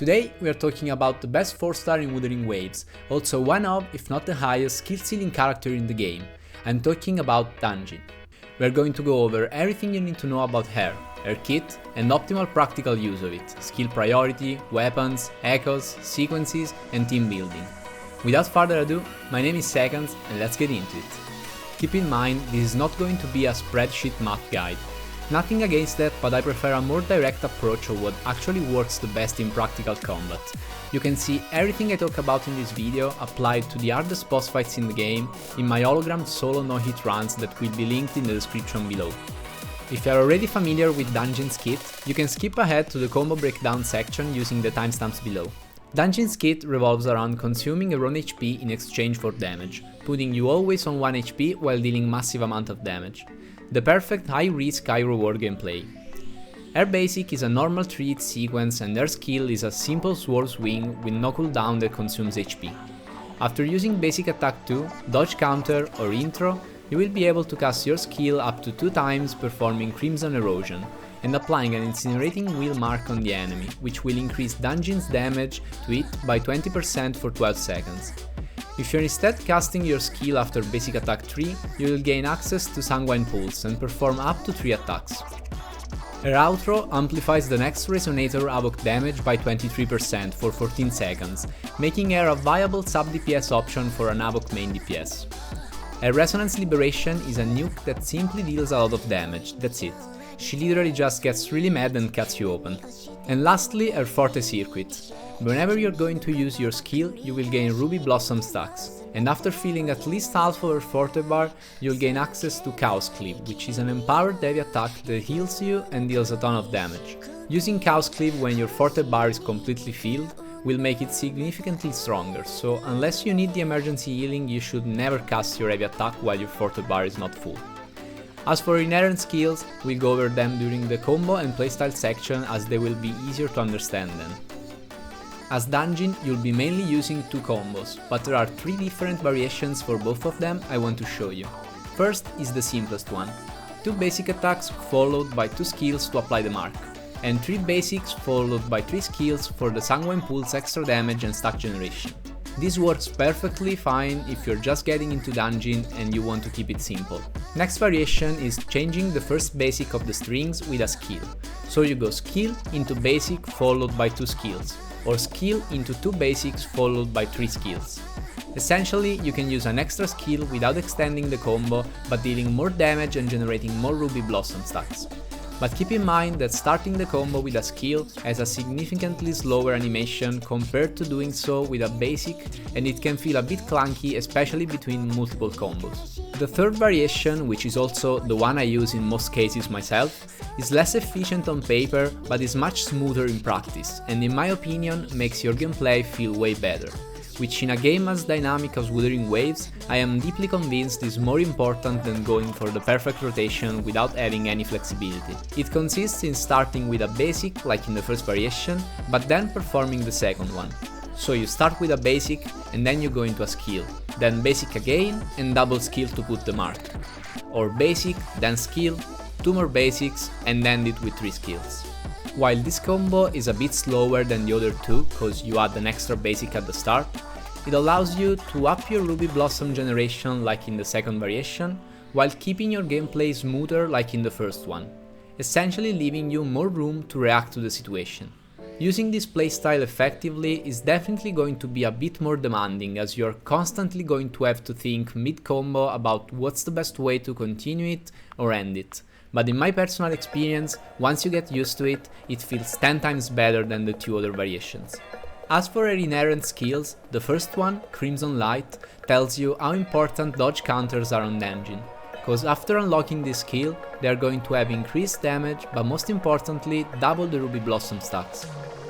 Today we are talking about the best 4-star in Wuthering Waves, also one of, if not the highest, skill ceiling character in the game. I'm talking about Danjin. We are going to go over everything you need to know about her kit, and optimal practical use of it, skill priority, weapons, echoes, sequences, and team building. Without further ado, my name is Seconds and let's get into it. Keep in mind, this is not going to be a spreadsheet math guide. Nothing against that, but I prefer a more direct approach of what actually works the best in practical combat. You can see everything I talk about in this video applied to the hardest boss fights in the game in my hologram solo no-hit runs that will be linked in the description below. If you are already familiar with Danjin's kit, you can skip ahead to the combo breakdown section using the timestamps below. Danjin's kit revolves around consuming your own HP in exchange for damage, putting you always on 1 HP while dealing massive amount of damage. The perfect high risk, high reward gameplay. Her basic is a normal 3-hit sequence and her skill is a simple sword swing with no cooldown that consumes HP. After using basic attack 2, dodge counter or intro, you will be able to cast your skill up to 2 times performing Crimson Erosion and applying an incinerating wheel mark on the enemy, which will increase Danjin's damage to it by 20% for 12 seconds. If you're instead casting your skill after basic attack 3, you will gain access to Sanguine Pulse and perform up to 3 attacks. Her outro amplifies the next Resonator Havoc damage by 23% for 14 seconds, making her a viable sub-DPS option for an Havoc main DPS. Her Resonance Liberation is a nuke that simply deals a lot of damage, that's it. She literally just gets really mad and cuts you open. And lastly, her Forte Circuit. Whenever you're going to use your skill, you will gain Ruby Blossom stacks, and after filling at least half of her Forte bar, you'll gain access to Chaos Cleave, which is an empowered heavy attack that heals you and deals a ton of damage. Using Chaos Cleave when your Forte bar is completely filled will make it significantly stronger, so unless you need the emergency healing, you should never cast your heavy attack while your Forte bar is not full. As for inherent skills, we'll go over them during the combo and playstyle section as they will be easier to understand then. As Danjin, you'll be mainly using 2 combos, but there are 3 different variations for both of them I want to show you. First is the simplest one, 2 basic attacks followed by 2 skills to apply the mark, and 3 basics followed by 3 skills for the Sanguine Pulse extra damage and stack generation. This works perfectly fine if you're just getting into Danjin and you want to keep it simple. Next variation is changing the first basic of the strings with a skill, so you go skill into basic followed by 2 skills, or skill into 2 basics followed by 3 skills. Essentially, you can use an extra skill without extending the combo, but dealing more damage and generating more Ruby Blossom stacks. But keep in mind that starting the combo with a skill has a significantly slower animation compared to doing so with a basic, and it can feel a bit clunky, especially between multiple combos. The third variation, which is also the one I use in most cases myself, is less efficient on paper but is much smoother in practice, and in my opinion makes your gameplay feel way better, which in a game as dynamic as Wuthering Waves, I am deeply convinced is more important than going for the perfect rotation without having any flexibility. It consists in starting with a basic, like in the first variation, but then performing the second one. So you start with a basic and then you go into a skill, then basic again and double skill to put the mark. Or basic, then skill, 2 more basics and end it with 3 skills. While this combo is a bit slower than the other 2 cause you add an extra basic at the start, it allows you to up your Ruby Blossom generation like in the second variation, while keeping your gameplay smoother like in the first one, essentially leaving you more room to react to the situation. Using this playstyle effectively is definitely going to be a bit more demanding, as you're constantly going to have to think mid-combo about what's the best way to continue it or end it. But in my personal experience, once you get used to it, it feels 10 times better than the 2 other variations. As for her inherent skills, the first one, Crimson Light, tells you how important dodge counters are on Danjin, cause after unlocking this skill, they are going to have increased damage, but most importantly, double the Ruby Blossom stacks.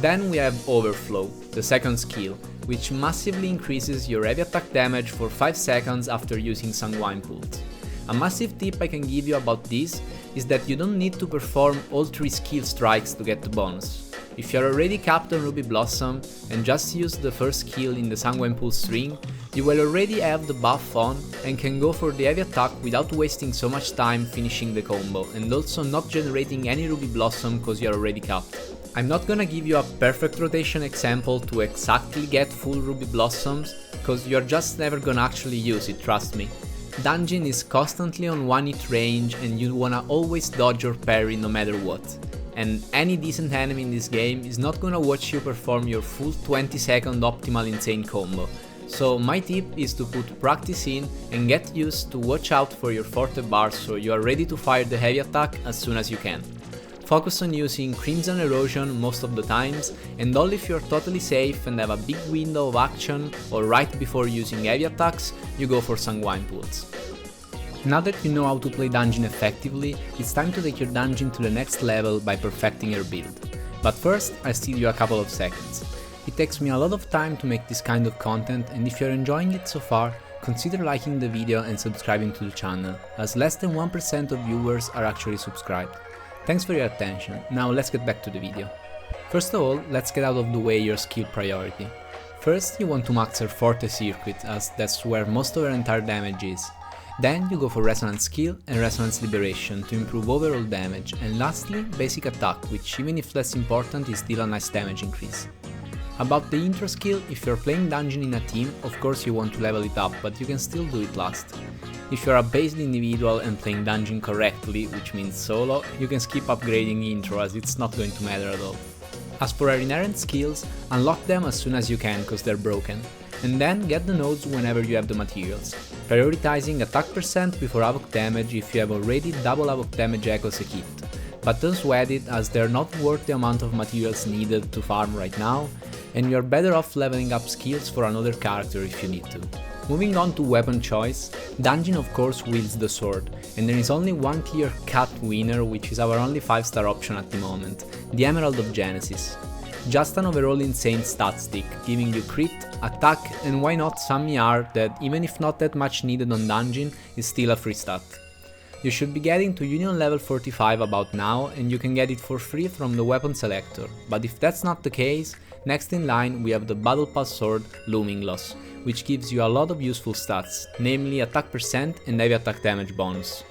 Then we have Overflow, the second skill, which massively increases your heavy attack damage for 5 seconds after using Sanguine Pulse. A massive tip I can give you about this is that you don't need to perform all 3 skill strikes to get the bonus. If you're already capped on Ruby Blossom and just use the first skill in the Sanguine Pulse string, you will already have the buff on and can go for the heavy attack without wasting so much time finishing the combo and also not generating any Ruby Blossom cause you're already capped. I'm not gonna give you a perfect rotation example to exactly get full Ruby Blossoms, cause you're just never gonna actually use it, trust me. Danjin is constantly on 1-hit range and you wanna always dodge or parry no matter what. And any decent enemy in this game is not gonna watch you perform your full 20-second optimal insane combo. So my tip is to put practice in and get used to watch out for your forte bars so you are ready to fire the heavy attack as soon as you can. Focus on using Crimson Erosion most of the times, and only if you're totally safe and have a big window of action or right before using heavy attacks, you go for Sanguine Pulse. Now that you know how to play Danjin effectively, it's time to take your Danjin to the next level by perfecting your build. But first, I'll steal you a couple of seconds. It takes me a lot of time to make this kind of content, and if you're enjoying it so far, consider liking the video and subscribing to the channel, as less than 1% of viewers are actually subscribed. Thanks for your attention, now let's get back to the video. First of all, let's get out of the way your skill priority. First, you want to max your forte circuit, as that's where most of your entire damage is. Then you go for Resonance skill and Resonance Liberation to improve overall damage, and lastly, basic attack, which even if less important is still a nice damage increase. About the intro skill, if you're playing Danjin in a team, of course you want to level it up, but you can still do it last. If you're a based individual and playing Danjin correctly, which means solo, you can skip upgrading intro as it's not going to matter at all. As for our inherent skills, unlock them as soon as you can cause they're broken, and then get the nodes whenever you have the materials, prioritizing attack percent before Havoc damage if you have already double Havoc damage echoes equipped, but don't sweat it as they're not worth the amount of materials needed to farm right now, and you're better off leveling up skills for another character if you need to. Moving on to weapon choice, Danjin of course wields the sword, and there is only one clear-cut winner, which is our only 5-star option at the moment, the Emerald of Genesis. Just an overall insane stat stick, giving you crit, attack, and why not some ER that, even if not that much needed on Danjin, is still a free stat. You should be getting to Union level 45 about now, and you can get it for free from the weapon selector, but if that's not the case, next in line we have the Battle Pass sword Looming Loss, which gives you a lot of useful stats, namely attack percent and heavy attack damage bonus.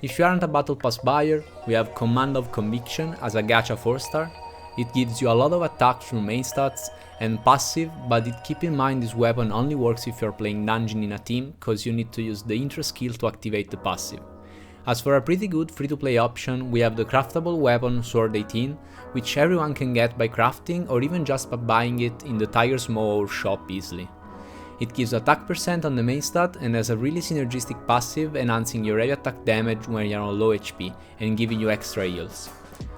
If you aren't a Battle Pass buyer, we have Command of Conviction as a gacha 4-star. It gives you a lot of attack through main stats and passive, but keep in mind this weapon only works if you're playing Danjin in a team, cause you need to use the intro skill to activate the passive. As for a pretty good free-to-play option, we have the craftable weapon Sword 18, which everyone can get by crafting or even just by buying it in the Tiger's Maw shop easily. It gives attack percent on the main stat and has a really synergistic passive, enhancing your heavy attack damage when you're on low HP and giving you extra heals.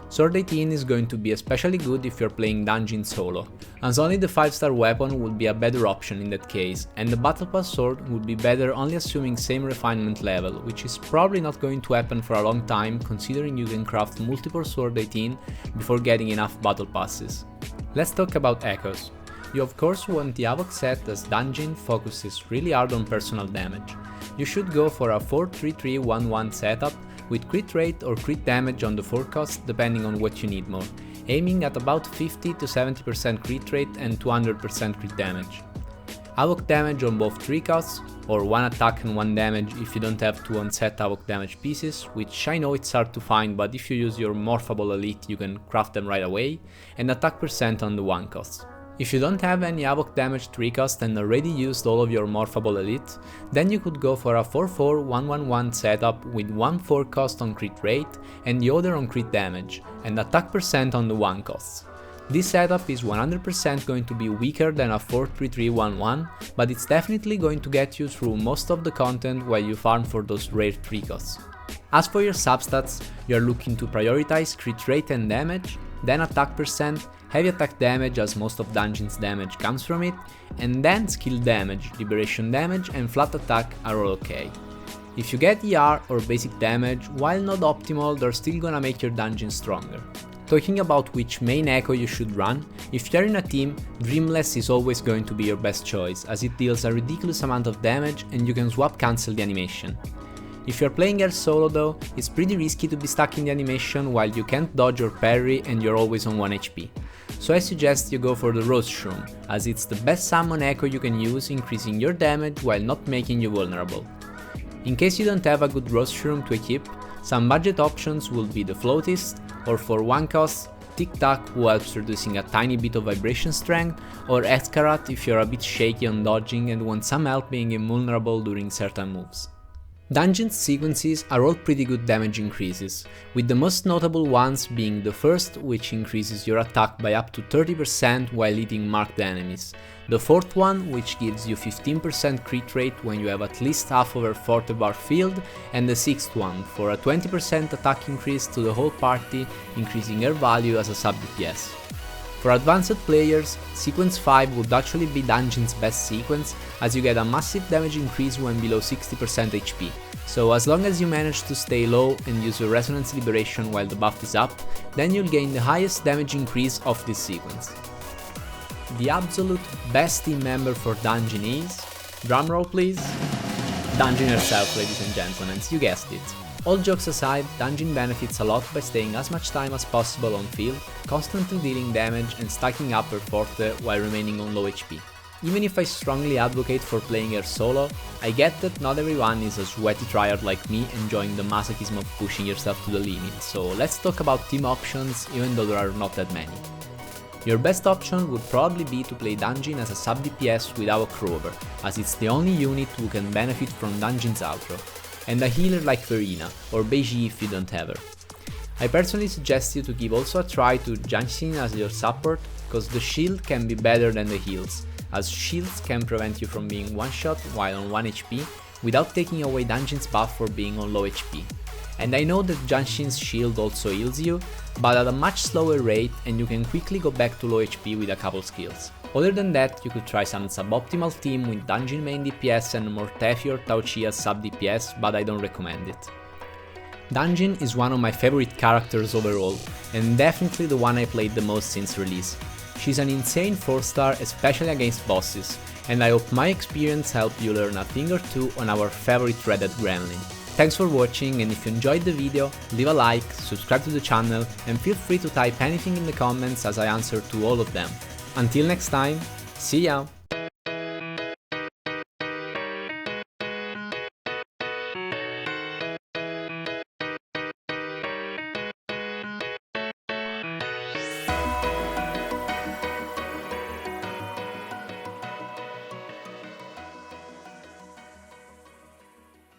Sword 18 is going to be especially good if you're playing Danjin solo, as only the 5-star weapon would be a better option in that case, and the Battle Pass sword would be better only assuming same refinement level, which is probably not going to happen for a long time considering you can craft multiple Sword 18 before getting enough Battle Passes. Let's talk about echoes. You of course want the Havoc set, as Danjin focuses really hard on personal damage. You should go for a 4-3-3-1-1 setup with crit rate or crit damage on the forecast depending on what you need more, aiming at about 50 to 70% crit rate and 200% crit damage. Havoc damage on both 3 costs, or 1 attack and 1 damage if you don't have 2 on-set Havoc damage pieces, which I know it's hard to find, but if you use your Morphable Elite you can craft them right away, and attack percent on the 1 cost. If you don't have any Havoc damage 3 cost and already used all of your Morphable Elite, then you could go for a 4-4-1-1-1 setup with 1 4 cost on crit rate and the other on crit damage, and attack percent on the 1 cost. This setup is 100% going to be weaker than a 4-3-3-1-1, but it's definitely going to get you through most of the content while you farm for those rare 3 costs. As for your substats, you are looking to prioritize crit rate and damage, then attack percent, heavy attack damage as most of Danjin's damage comes from it, and then skill damage, liberation damage and flat attack are all okay. If you get ER or basic damage, while not optimal, they're still gonna make your Danjin stronger. Talking about which main echo you should run, if you're in a team, Dreamless is always going to be your best choice, as it deals a ridiculous amount of damage and you can swap cancel the animation. If you're playing her solo though, it's pretty risky to be stuck in the animation while you can't dodge or parry and you're always on 1 HP. So I suggest you go for the Rose Shroom, as it's the best summon echo you can use, increasing your damage while not making you vulnerable. In case you don't have a good Rose Shroom to equip, some budget options will be the Floatist, or for 1 cost, Tic Tac who helps reducing a tiny bit of vibration strength, or Escarat if you're a bit shaky on dodging and want some help being invulnerable during certain moves. Danjin's sequences are all pretty good damage increases, with the most notable ones being the first, which increases your attack by up to 30% while hitting marked enemies, the fourth one, which gives you 15% crit rate when you have at least half of her forte bar filled, and the sixth one, for a 20% attack increase to the whole party, increasing her value as a sub DPS. For advanced players, Sequence 5 would actually be Danjin's best sequence, as you get a massive damage increase when below 60% HP, so as long as you manage to stay low and use your Resonance Liberation while the buff is up, then you'll gain the highest damage increase of this sequence. The absolute best team member for Danjin is, drumroll please, Danjin herself, ladies and gentlemen, you guessed it. All jokes aside, Danjin benefits a lot by staying as much time as possible on field, constantly dealing damage and stacking up her forte while remaining on low HP. Even if I strongly advocate for playing her solo, I get that not everyone is a sweaty tryhard like me enjoying the masochism of pushing yourself to the limit, so let's talk about team options even though there are not that many. Your best option would probably be to play Danjin as a sub DPS without a Crover, as it's the only unit who can benefit from Danjin's outro, and a healer like Verina, or Beiji if you don't have her. I personally suggest you to give also a try to Janxin as your support, cause the shield can be better than the heals, as shields can prevent you from being one-shot while on 1 HP, without taking away Danjin's buff for being on low HP. And I know that Janxin's shield also heals you, but at a much slower rate, and you can quickly go back to low HP with a couple skills. Other than that, you could try some suboptimal team with Danjin main DPS and Mortefi or Tauchi as sub DPS, but I don't recommend it. Danjin is one of my favorite characters overall, and definitely the one I played the most since release. She's an insane 4-star, especially against bosses, and I hope my experience helped you learn a thing or two on our favorite Red Dead Gremlin. Thanks for watching, and if you enjoyed the video, leave a like, subscribe to the channel, and feel free to type anything in the comments as I answer to all of them. Until next time, see ya!